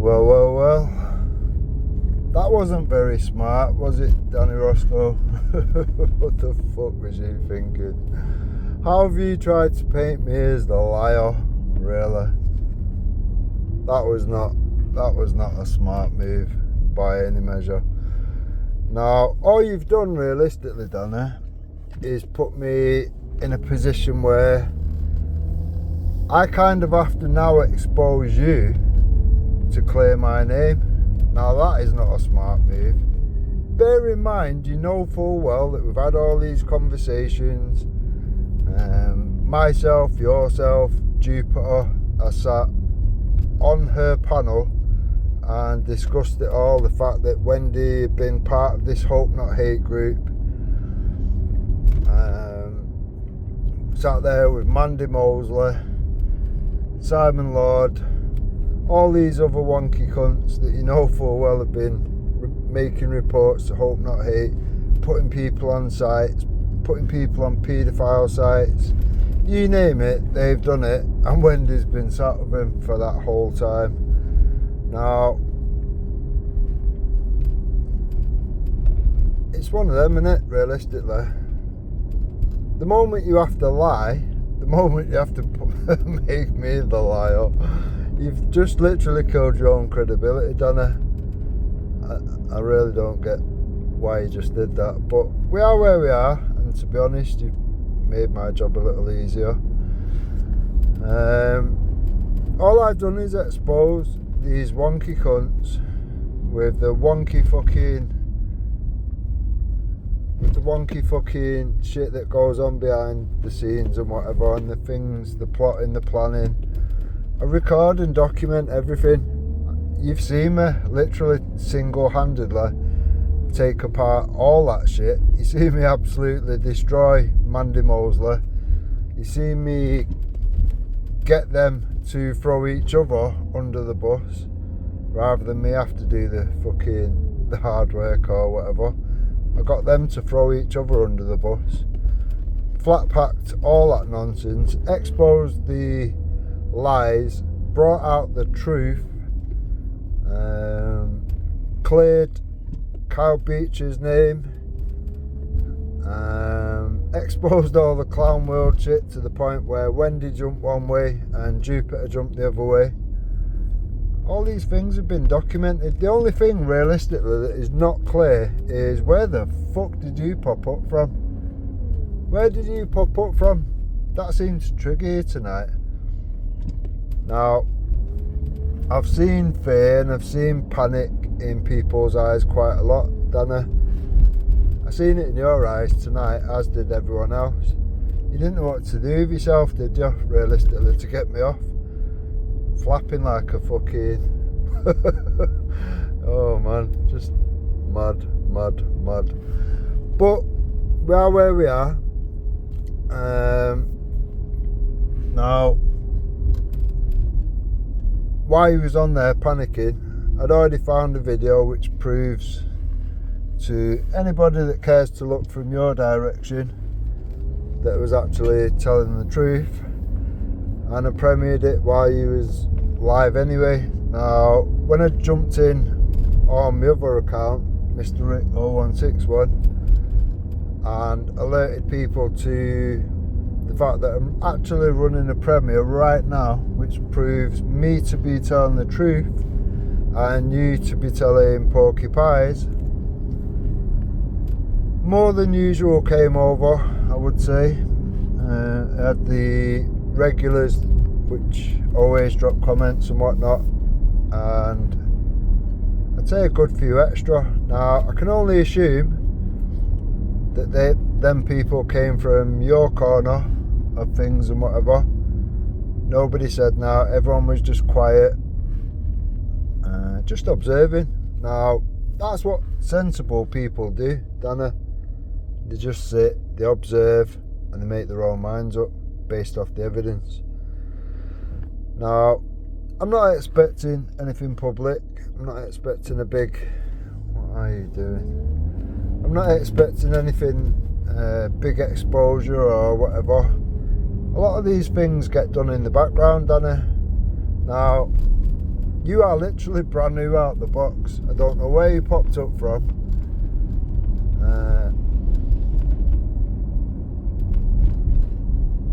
Well. That wasn't very smart, was it, Danny Roscoe? What the fuck was you thinking? How have you tried to paint me as the liar? Really? That was not a smart move by any measure. Now, all you've done realistically, Danny, is put me in a position where I kind of have to now expose you to clear my name. Now that is not a smart move. Bear in mind, you know full well that we've had all these conversations. Myself, yourself, Jupiter, I sat on her panel and discussed it all. The fact that Wendy had been part of this Hope Not Hate group. Sat there with Mandy Mosley, Simon Lord, all these other wonky cunts that you know full well have been making reports to Hope Not Hate, putting people on sites, putting people on paedophile sites, you name it, they've done it, and Wendy's been sat with him for that whole time. Now, it's one of them, innit, realistically. The moment you have to lie, the moment you have to make me the liar, you've just literally killed your own credibility, Donna. I really don't get why you just did that. But we are where we are, and to be honest, you made my job a little easier. All I've done is expose these wonky cunts with the wonky fucking shit that goes on behind the scenes and whatever, and the things, the plotting, the planning. I record and document everything. You've seen me literally single-handedly take apart all that shit. You see me absolutely destroy Mandy Mosley. You see me get them to throw each other under the bus rather than me have to do the hard work or whatever. I got them to throw each other under the bus. Flat packed all that nonsense, exposed the lies, brought out the truth, cleared Kyle Beach's name, exposed all the clown world shit to the point where Wendy jumped one way and Jupiter jumped the other way. All these things have been documented. The only thing realistically that is not clear is where the fuck did you pop up from? Where did you pop up from? That seems to trigger you tonight. Now, I've seen fear and I've seen panic in people's eyes quite a lot, Dana. I seen it in your eyes tonight, as did everyone else. You didn't know what to do with yourself, did you, realistically, to get me off? Flapping like a fucking... oh man, just mad. But we are where we are. Now, while he was on there panicking, I'd already found a video which proves to anybody that cares to look from your direction that it was actually telling the truth, and I premiered it while he was live anyway. Now, when I jumped in on my other account, Mr. Rick 0161, and alerted people to the fact that I'm actually running a premiere right now, which proves me to be telling the truth and you to be telling porky pies, more than usual came over, I would say. I had the regulars which always drop comments and whatnot, and I'd say a good few extra. Now, I can only assume that them people came from your corner of things and whatever. Nobody said now, everyone was just quiet, just observing. Now, that's what sensible people do, Dana. They just sit, they observe, and they make their own minds up based off the evidence. Now, I'm not expecting anything public. I'm not expecting a big... What are you doing? I'm not expecting anything, big exposure or whatever. A lot of these things get done in the background, Danny. Now, You are literally brand new out the box. I don't know where you popped up from.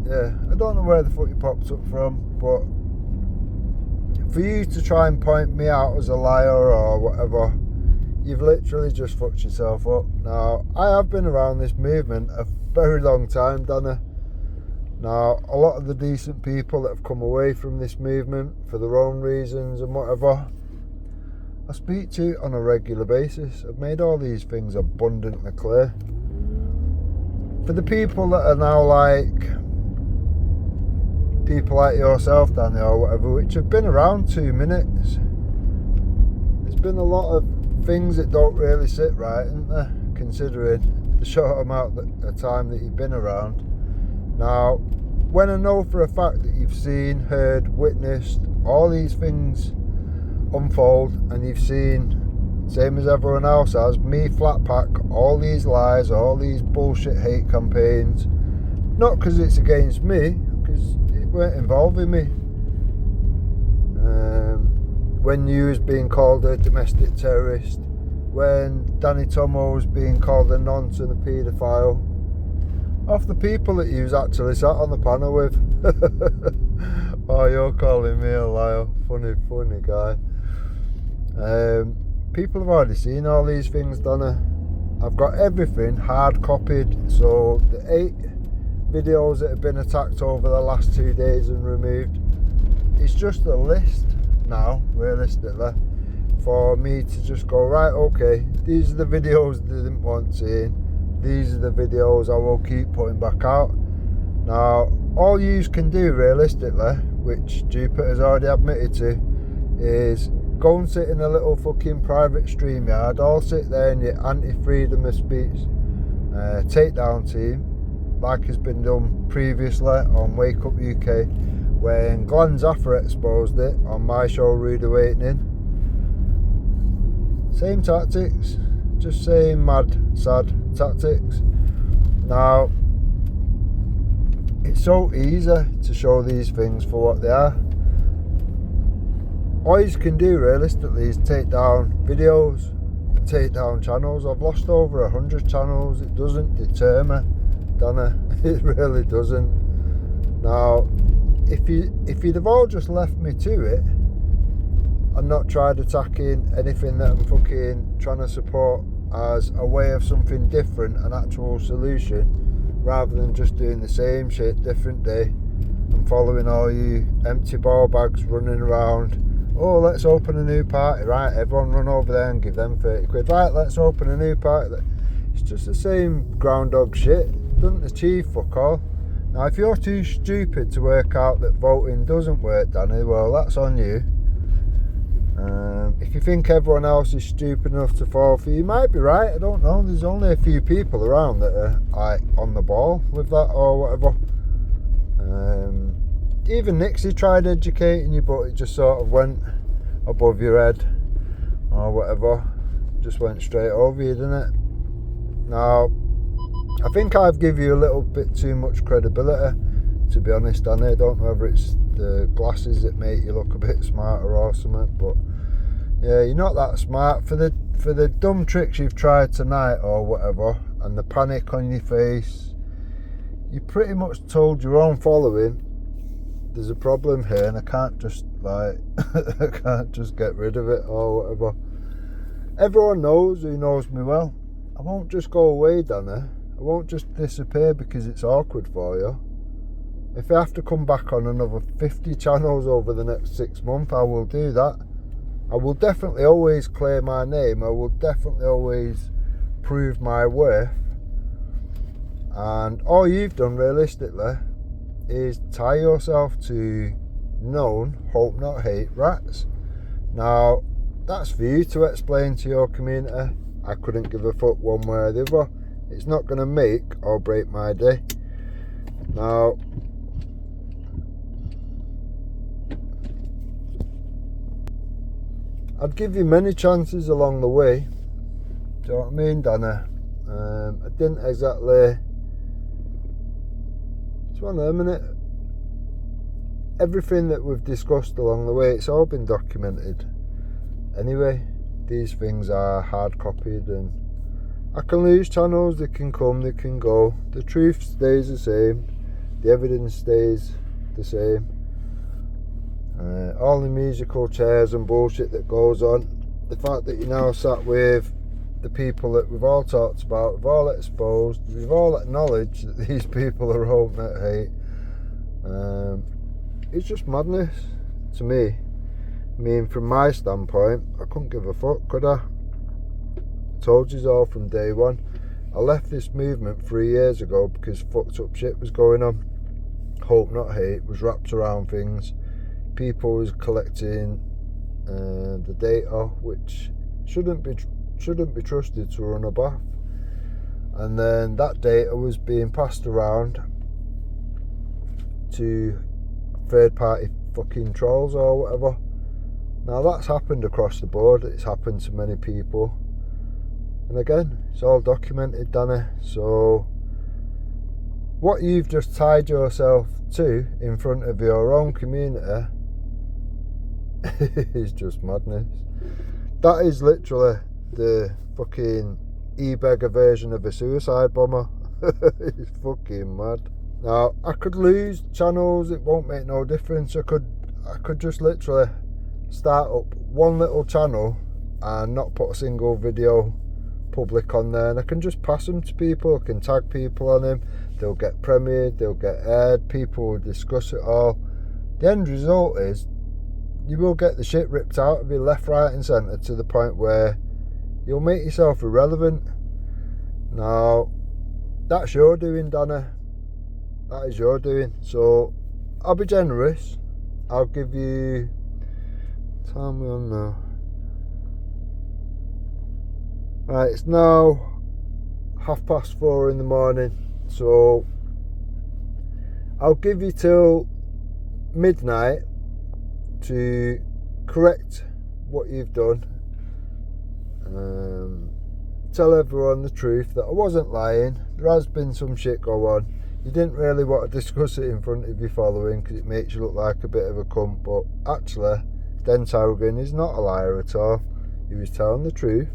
Yeah, I don't know where the fuck you popped up from, but for you to try and point me out as a liar or whatever, you've literally just fucked yourself up. Now, I have been around this movement a very long time, Dana. Now, a lot of the decent people that have come away from this movement for their own reasons and whatever, I speak to on a regular basis. I've made all these things abundantly clear. For the people that are now like people like yourself, Danny, or whatever, which have been around 2 minutes, there's been a lot of things that don't really sit right, isn't there, considering the short amount of time that you've been around. Now, when I know for a fact that you've seen, heard, witnessed all these things unfold, and you've seen, same as everyone else has, me flat pack all these lies, all these bullshit hate campaigns, not because it's against me, because it weren't involving me. When you was being called a domestic terrorist, when Danny Tomo was being called a nonce and a paedophile, off the people that you was actually sat on the panel with. Oh, you're calling me a liar. Funny guy. People have already seen all these things, Donna. I've got everything hard copied, so the 8 videos that have been attacked over the last 2 days and removed, it's just a list now, realistically, for me to just go, right, okay, these are the videos they didn't want seeing, these are the videos I will keep putting back out. Now, all you can do realistically, which Jupiter's already admitted to, is go and sit in a little fucking private stream yard, all sit there in your anti-freedom of speech takedown team, like has been done previously on Wake Up UK, when Glenn Zaffer exposed it on my show Rude Awakening. Same tactics, just same mad, sad tactics. Now, it's so easy to show these things for what they are. All you can do realistically is take down videos and take down channels. I've lost over 100 channels. It doesn't deter me, Donna. It really doesn't. Now, if you'd have all just left me to it and not tried attacking anything that I'm fucking trying to support as a way of something different, an actual solution, rather than just doing the same shit different day and following all you empty ball bags running around. Oh, let's open a new party, right, everyone run over there and give them 30 quid, right, let's open a new party. It's just the same groundhog shit, doesn't achieve fuck all. Now, if you're too stupid to work out that voting doesn't work, Danny, well, that's on you. If you think everyone else is stupid enough to fall for you, you might be right, I don't know. There's only a few people around that are like on the ball with that or whatever. Even Nixie tried educating you, but it just sort of went above your head or whatever. Just went straight over you, didn't it? Now, I think I've given you a little bit too much credibility, to be honest, Danny. I don't know whether it's the glasses that make you look a bit smarter or something, but yeah, you're not that smart. For the dumb tricks you've tried tonight or whatever, and the panic on your face, you pretty much told your own following there's a problem here and I can't just I can't just get rid of it or whatever. Everyone knows who knows me well. I won't just go away, Danny. I won't just disappear because it's awkward for you. If I have to come back on another 50 channels over the next 6 months, I will do that. I will definitely always clear my name. I will definitely always prove my worth. And all you've done realistically is tie yourself to known, hope not hate, rats. Now, that's for you to explain to your community. I couldn't give a fuck one way or the other. It's not going to make or break my day. Now, I'd give you many chances along the way. Do you know what I mean, Dana? I didn't exactly... It's one of them, innit? everything that we've discussed along the way, it's all been documented. Anyway, these things are hard copied, and I can lose channels, they can come, they can go. The truth stays the same, the evidence stays the same. All the musical chairs and bullshit that goes on, the fact that you're now sat with the people that we've all talked about, we've all exposed, we've all acknowledged that these people are open at hate. It's just madness to me. I mean, from my standpoint, I couldn't give a fuck, could I? Told you all from day one. I left this movement 3 years ago because fucked up shit was going on. Hope not hate was wrapped around things. People was collecting the data, which shouldn't be trusted to run a bath. And then that data was being passed around to third party fucking trolls or whatever. Now that's happened across the board. It's happened to many people. And again, it's all documented, Danny. So what you've just tied yourself to in front of your own community is just madness. That is literally the fucking e-beggar version of a suicide bomber. It's fucking mad. Now, I could lose channels, it won't make no difference. I could just literally start up one little channel and not put a single video public on there, and I can just pass them to people. I can tag people on them, they'll get premiered, they'll get aired, people will discuss it all. The end result is you will get the shit ripped out of you left, right and centre to the point where you'll make yourself irrelevant. Now, that's your doing, Dana. That is your doing. So I'll be generous. I'll give you, time we on now. Right, it's now 4:30 in the morning, so I'll give you till midnight to correct what you've done. Tell everyone the truth, that I wasn't lying. There has been some shit go on. You didn't really want to discuss it in front of your following because it makes you look like a bit of a cunt, but actually Den Taugen is not a liar at all. He was telling the truth.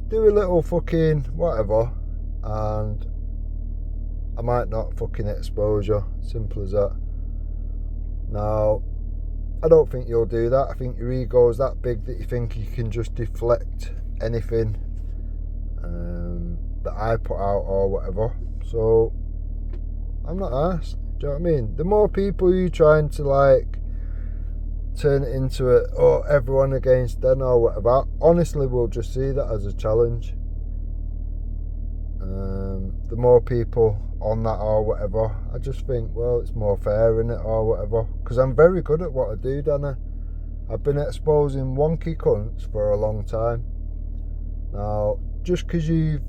Do a little fucking whatever and I might not fucking expose you. Simple as that. Now, I don't think you'll do that. I think your ego is that big that you think you can just deflect anything that I put out or whatever. So I'm not asked. Do you know what I mean? The more people you trying to like turn it into it, or everyone against them or whatever, honestly we'll just see that as a challenge. The more people on that or whatever, I just think, well, it's more fair in it or whatever, because I'm very good at what I do, Dana. I've been exposing wonky cunts for a long time. Now, just because you've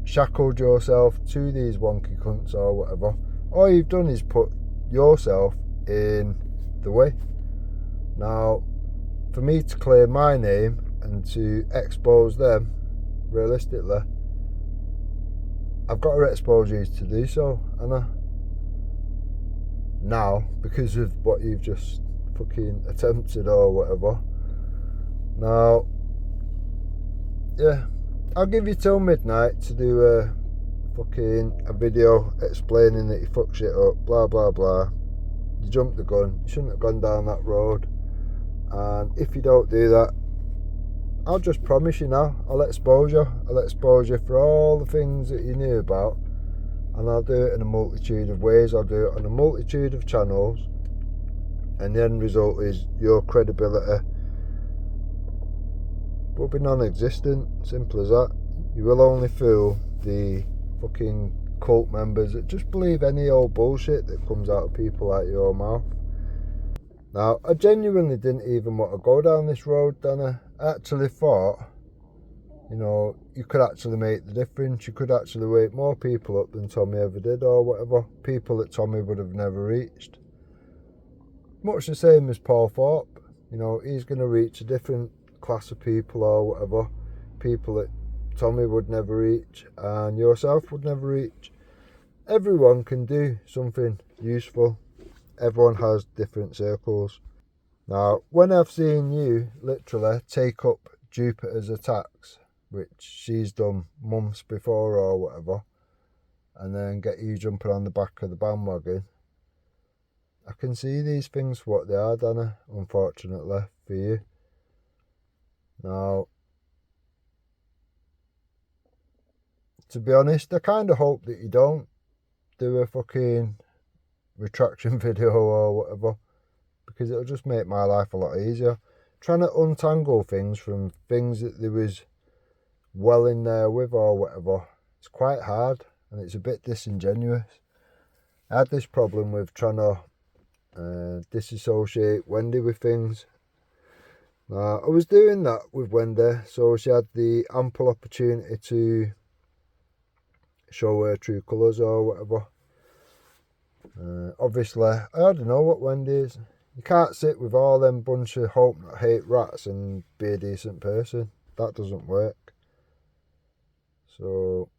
shackled yourself to these wonky cunts or whatever, all you've done is put yourself in the way. Now, for me to clear my name and to expose them, realistically, I've got to expose you to do so, Anna. Now, because of what you've just fucking attempted or whatever. Now, yeah, I'll give you till midnight to do a video explaining that you fucked shit up, blah blah blah. You jumped the gun, you shouldn't have gone down that road. And if you don't do that, I'll just promise you now, I'll expose you. I'll expose you for all the things that you knew about, and I'll do it in a multitude of ways. I'll do it on a multitude of channels, and the end result is your credibility will be non-existent. Simple as that. You will only fool the fucking cult members that just believe any old bullshit that comes out of people like your mouth. Now, I genuinely didn't even want to go down this road, Dana. I actually thought, you know, you could actually make the difference. You could actually wake more people up than Tommy ever did or whatever. People that Tommy would have never reached. Much the same as Paul Thorpe. You know, he's going to reach a different class of people or whatever. People that Tommy would never reach and yourself would never reach. everyone can do something useful. Everyone has different circles. Now, when I've seen you literally take up Jupiter's attacks, which she's done months before or whatever, and then get you jumping on the back of the bandwagon, I can see these things for what they are, Dana, unfortunately for you. Now, to be honest, I kind of hope that you don't do a fucking retraction video or whatever, because it'll just make my life a lot easier. Trying to untangle things from things that there was well in there with or whatever, it's quite hard and it's a bit disingenuous. I had this problem with trying to disassociate Wendy with things. Now, I was doing that with Wendy, so she had the ample opportunity to show her true colours or whatever. Obviously, I don't know what Wendy is. You can't sit with all them bunch of hope not hate rats and be a decent person. That doesn't work. So,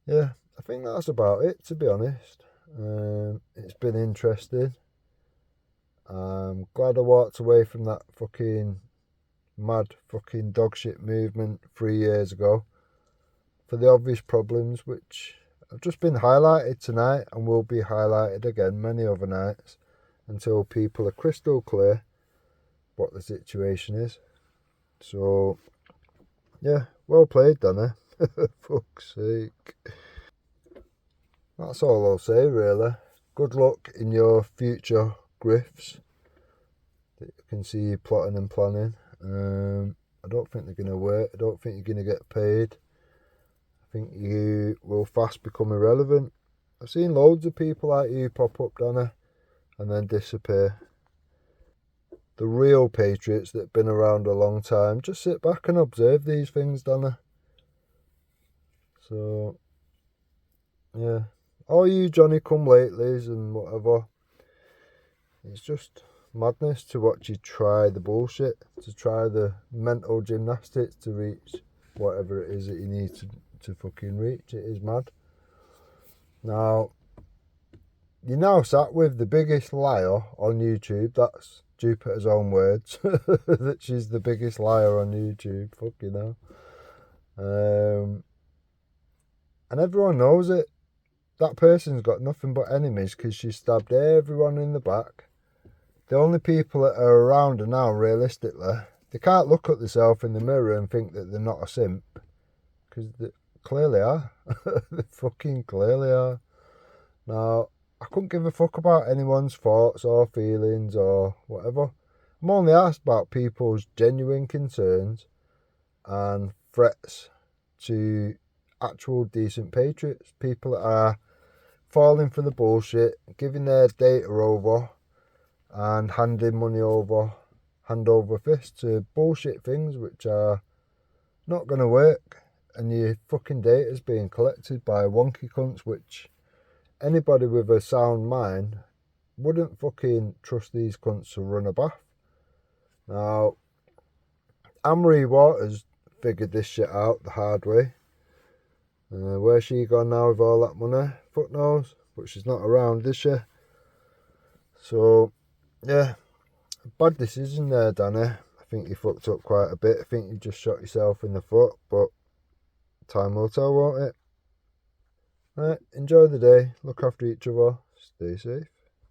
yeah, I think that's about it, to be honest. It's been interesting. I'm glad I walked away from that fucking mad fucking dogshit movement 3 years ago for the obvious problems which have just been highlighted tonight and will be highlighted again many other nights until people are crystal clear what the situation is. So, yeah, well played, Dana. Fuck's sake. That's all I'll say, really. Good luck in your future grifts that you can see you plotting and planning. I don't think they're going to work. I don't think you're going to get paid. I think you will fast become irrelevant. I've seen loads of people like you pop up, Dana, and then disappear. The real patriots that have been around a long time just sit back and observe these things, Dana. So, yeah. All you Johnny come latelys and whatever, it's just madness to watch you try the bullshit, to try the mental gymnastics to reach whatever it is that you need to fucking reach. It is mad. Now, you're now sat with the biggest liar on YouTube. That's Jupiter's own words. That she's the biggest liar on YouTube. Fucking hell. And everyone knows it. That person's got nothing but enemies because she stabbed everyone in the back. The only people that are around her now, realistically, they can't look at themselves in the mirror and think that they're not a simp. Because they clearly are. They fucking clearly are. Now, I couldn't give a fuck about anyone's thoughts or feelings or whatever. I'm only asked about people's genuine concerns and threats to actual decent patriots. People that are falling for the bullshit, giving their data over and handing money over, hand over fist to bullshit things which are not going to work. And your fucking data's being collected by wonky cunts which anybody with a sound mind wouldn't fucking trust these cunts to run a bath. Now, Amory Waters figured this shit out the hard way. Where's she gone now with all that money? Fuck knows. But she's not around, is she? So, yeah. Bad decision there, Danny. I think you fucked up quite a bit. I think you just shot yourself in the foot. But time will tell, won't it? Right, enjoy the day. Look after each other. Stay safe.